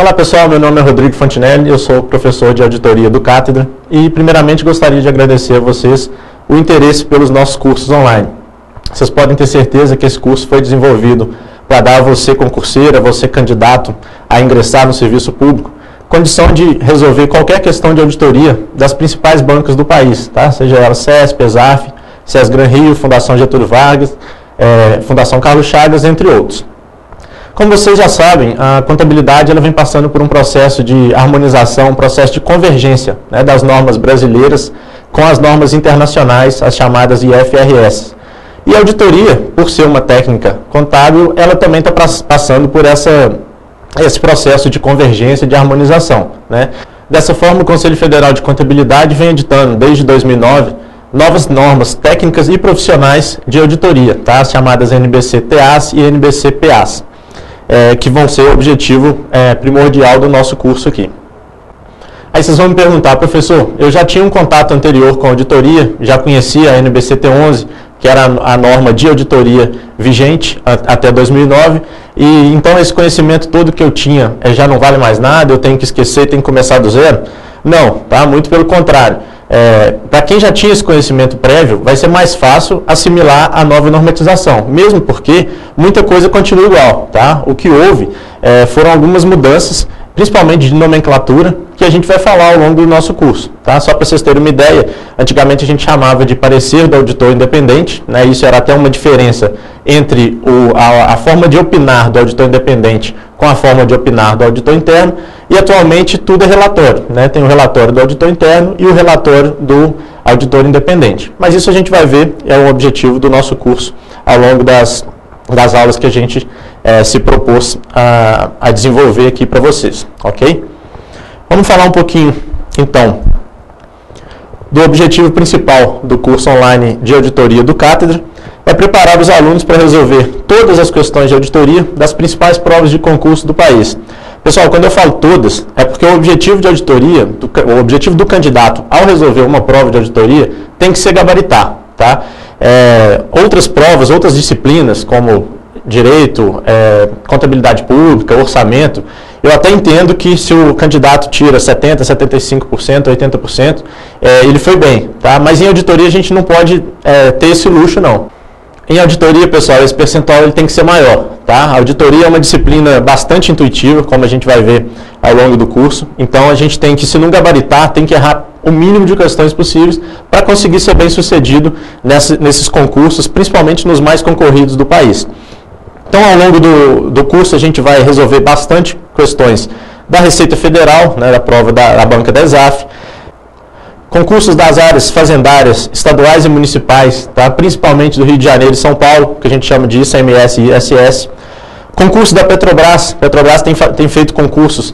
Olá pessoal, meu nome é Rodrigo Fontinelli, eu sou professor de auditoria do Cátedra e primeiramente gostaria de agradecer a vocês o interesse pelos nossos cursos online. Vocês podem ter certeza que esse curso foi desenvolvido para dar a você concurseiro, a você candidato a ingressar no serviço público, condição de resolver qualquer questão de auditoria das principais bancas do país, tá? Seja ela CESP, ESAF, CESGran Rio, Fundação Getúlio Vargas, Fundação Carlos Chagas, entre outros. Como vocês já sabem, a contabilidade ela vem passando por um processo de harmonização, um processo de convergência, né, das normas brasileiras com as normas internacionais, as chamadas IFRS. E a auditoria, por ser uma técnica contábil, ela também está passando por esse processo de convergência, de harmonização, né? Dessa forma, o Conselho Federal de Contabilidade vem editando, desde 2009, novas normas técnicas e profissionais de auditoria, tá? As chamadas NBC-TAs e NBC-PAs. Que vão ser o objetivo primordial do nosso curso aqui. Aí vocês vão me perguntar, professor, eu já tinha um contato anterior com a auditoria, já conhecia a NBC-T11, que era a norma de auditoria vigente até 2009, e então esse conhecimento todo que eu tinha já não vale mais nada, eu tenho que esquecer, tenho que começar do zero? Não, tá? Muito pelo contrário. Para quem já tinha esse conhecimento prévio, vai ser mais fácil assimilar a nova normatização, mesmo porque muita coisa continua igual, tá? O que houve foram algumas mudanças, principalmente de nomenclatura, que a gente vai falar ao longo do nosso curso, tá? Só para vocês terem uma ideia, antigamente a gente chamava de parecer do auditor independente, né? Isso era até uma diferença entre a forma de opinar do auditor independente com a forma de opinar do auditor interno, e atualmente tudo é relatório, né? Tem o relatório do auditor interno e o relatório do auditor independente. Mas isso a gente vai ver, é o objetivo do nosso curso ao longo das aulas que a gente se propôs a desenvolver aqui para vocês, ok? Vamos falar um pouquinho, então, do objetivo principal do curso online de auditoria do Cátedra, é preparar os alunos para resolver todas as questões de auditoria das principais provas de concurso do país. Pessoal, quando eu falo todas, é porque o objetivo de auditoria, o objetivo do candidato ao resolver uma prova de auditoria tem que ser gabaritar, tá? Outras provas, outras disciplinas, como direito, contabilidade pública, orçamento, eu até entendo que se o candidato tira 70%, 75%, 80%, ele foi bem, tá? Mas em auditoria a gente não pode ter esse luxo, não. Em auditoria, pessoal, esse percentual ele tem que ser maior, tá? A auditoria é uma disciplina bastante intuitiva, como a gente vai ver ao longo do curso. Então, a gente tem que, se não gabaritar, tem que errar o mínimo de questões possíveis para conseguir ser bem sucedido nesses concursos, principalmente nos mais concorridos do país. Então, ao longo do curso, a gente vai resolver bastante questões da Receita Federal, né, da prova da banca da ESAF, concursos das áreas fazendárias, estaduais e municipais, tá? Principalmente do Rio de Janeiro e São Paulo, que a gente chama de ICMS e ISS. Concurso da Petrobras. Petrobras tem feito concursos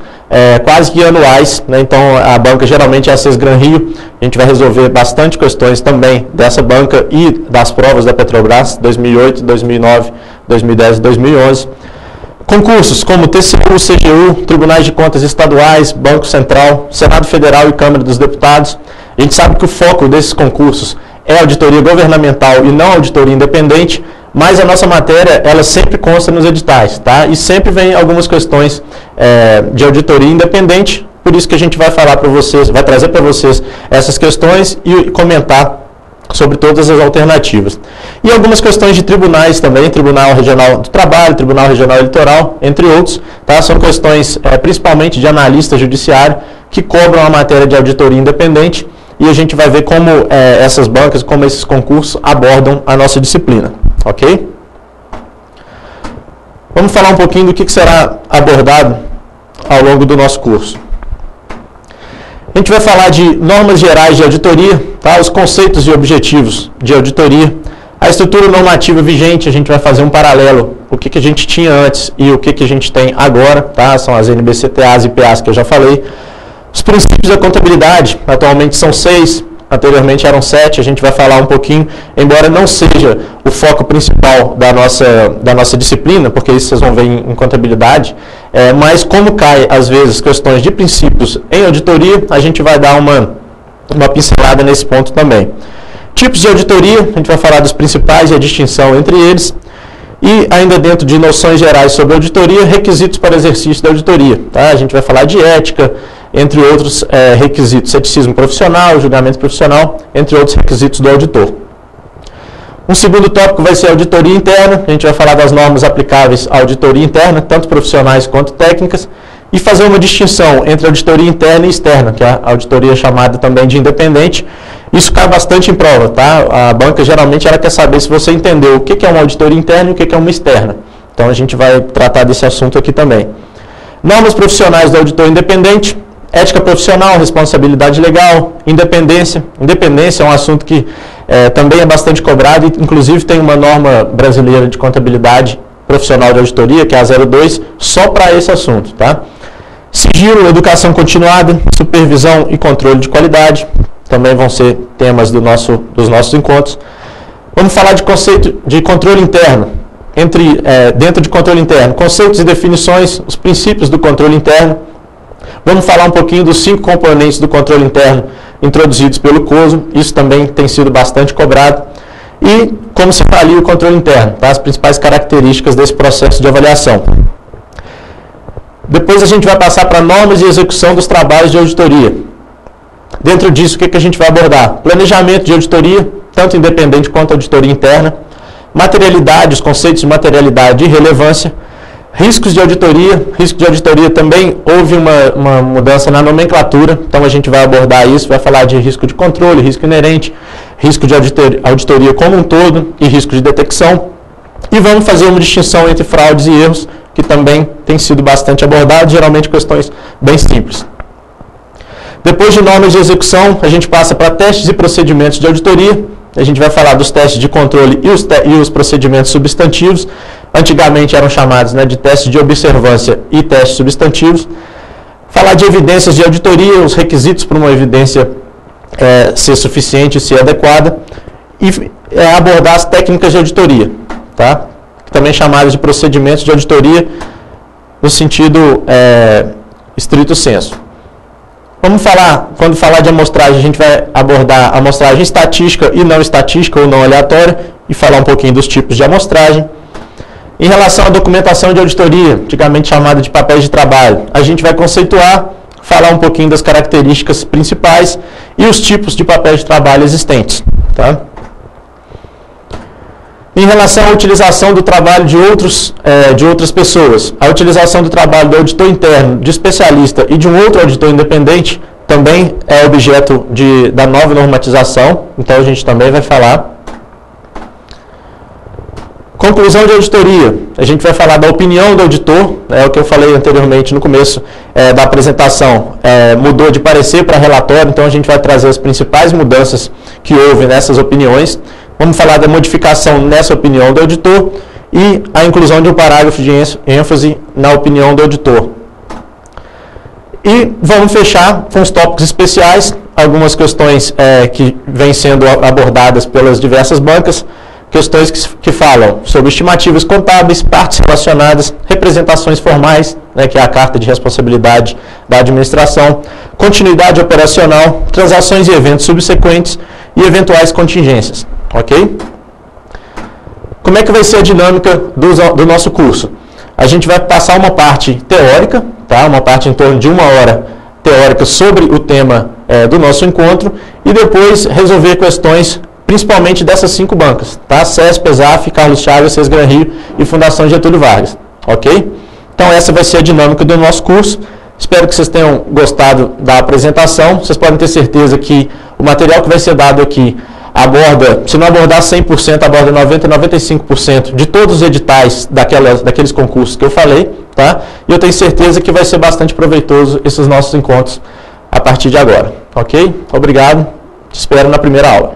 quase que anuais, né? Então a banca geralmente é a CESGran Rio. A gente vai resolver bastante questões também dessa banca e das provas da Petrobras, 2008, 2009, 2010 e 2011. Concursos como TCU, CGU, Tribunais de Contas Estaduais, Banco Central, Senado Federal e Câmara dos Deputados. A gente sabe que o foco desses concursos é auditoria governamental e não auditoria independente, mas a nossa matéria, ela sempre consta nos editais, tá? E sempre vem algumas questões de auditoria independente, por isso que a gente vai falar para vocês, vai trazer para vocês essas questões e comentar sobre todas as alternativas. E algumas questões de tribunais também, Tribunal Regional do Trabalho, Tribunal Regional Eleitoral, entre outros, tá? São questões principalmente de analista judiciário que cobram a matéria de auditoria independente, e a gente vai ver como essas bancas, como esses concursos abordam a nossa disciplina, ok? Vamos falar um pouquinho do que será abordado ao longo do nosso curso. A gente vai falar de normas gerais de auditoria, tá? Os conceitos e objetivos de auditoria, a estrutura normativa vigente, a gente vai fazer um paralelo, o que a gente tinha antes e o que a gente tem agora, tá? São as NBC-TAs e PAs que eu já falei. Os princípios da contabilidade, atualmente são 6, anteriormente eram 7, a gente vai falar um pouquinho, embora não seja o foco principal da nossa disciplina, porque isso vocês vão ver em contabilidade, mas como cai, às vezes, questões de princípios em auditoria, a gente vai dar uma pincelada nesse ponto também. Tipos de auditoria, a gente vai falar dos principais e a distinção entre eles. E ainda dentro de noções gerais sobre auditoria, requisitos para exercício da auditoria. Tá? A gente vai falar de ética, entre outros requisitos, ceticismo profissional, julgamento profissional, entre outros requisitos do auditor. Um segundo tópico vai ser auditoria interna. A gente vai falar das normas aplicáveis à auditoria interna, tanto profissionais quanto técnicas, e fazer uma distinção entre auditoria interna e externa, que é a auditoria chamada também de independente. Isso cai bastante em prova, tá? A banca geralmente ela quer saber se você entendeu o que é uma auditoria interna e o que é uma externa. Então a gente vai tratar desse assunto aqui também. Normas profissionais do auditor independente, ética profissional, responsabilidade legal, independência. Independência é um assunto que também é bastante cobrado, e inclusive tem uma norma brasileira de contabilidade profissional de auditoria, que é a 02, só para esse assunto, tá? Sigilo, educação continuada, supervisão e controle de qualidade, também vão ser temas dos nossos encontros. Vamos falar de conceito de controle interno. Dentro de controle interno, conceitos e definições, os princípios do controle interno. Vamos falar um pouquinho dos 5 componentes do controle interno introduzidos pelo COSO, isso também tem sido bastante cobrado. E como se avalia o controle interno, tá? As principais características desse processo de avaliação. Depois a gente vai passar para normas de execução dos trabalhos de auditoria. Dentro disso, o que a gente vai abordar? Planejamento de auditoria, tanto independente quanto auditoria interna. Materialidade, os conceitos de materialidade e relevância. Riscos de auditoria. Risco de auditoria também houve uma mudança na nomenclatura, então a gente vai abordar isso, vai falar de risco de controle, risco inerente, risco de auditoria como um todo e risco de detecção. E vamos fazer uma distinção entre fraudes e erros, que também tem sido bastante abordado, geralmente questões bem simples. Depois de normas de execução, a gente passa para testes e procedimentos de auditoria. A gente vai falar dos testes de controle e os procedimentos substantivos. Antigamente eram chamados de testes de observância e testes substantivos. Falar de evidências de auditoria, os requisitos para uma evidência ser suficiente e ser adequada. E abordar as técnicas de auditoria, tá? Também chamadas de procedimentos de auditoria no sentido estrito sensu. Quando falar de amostragem, a gente vai abordar a amostragem estatística e não estatística ou não aleatória e falar um pouquinho dos tipos de amostragem. Em relação à documentação de auditoria, antigamente chamada de papéis de trabalho, a gente vai conceituar, falar um pouquinho das características principais e os tipos de papéis de trabalho existentes, tá? Em relação à utilização do trabalho de outras pessoas, a utilização do trabalho do auditor interno, de especialista e de um outro auditor independente também é objeto da nova normatização, então a gente também vai falar. Conclusão de auditoria, a gente vai falar da opinião do auditor, o que eu falei anteriormente no começo da apresentação, mudou de parecer para relatório, então a gente vai trazer as principais mudanças que houve nessas opiniões. Vamos falar da modificação nessa opinião do auditor e a inclusão de um parágrafo de ênfase na opinião do auditor. E vamos fechar com os tópicos especiais, algumas questões que vêm sendo abordadas pelas diversas bancas, questões que falam sobre estimativas contábeis, partes relacionadas, representações formais, que é a carta de responsabilidade da administração, continuidade operacional, transações e eventos subsequentes e eventuais contingências. Ok? Como é que vai ser a dinâmica do nosso curso? A gente vai passar uma parte teórica, tá? Uma parte em torno de 1 hora teórica sobre o tema do nosso encontro e depois resolver questões principalmente dessas 5 bancas, tá? CESP, ESAF, Carlos Chagas, Sesgran Rio e Fundação Getúlio Vargas, ok? Então essa vai ser a dinâmica do nosso curso. Espero que vocês tenham gostado da apresentação. Vocês podem ter certeza que o material que vai ser dado aqui aborda, se não abordar 100%, aborda 90% a 95% de todos os editais daqueles concursos que eu falei, tá? E eu tenho certeza que vai ser bastante proveitoso esses nossos encontros a partir de agora, ok? Obrigado, te espero na primeira aula.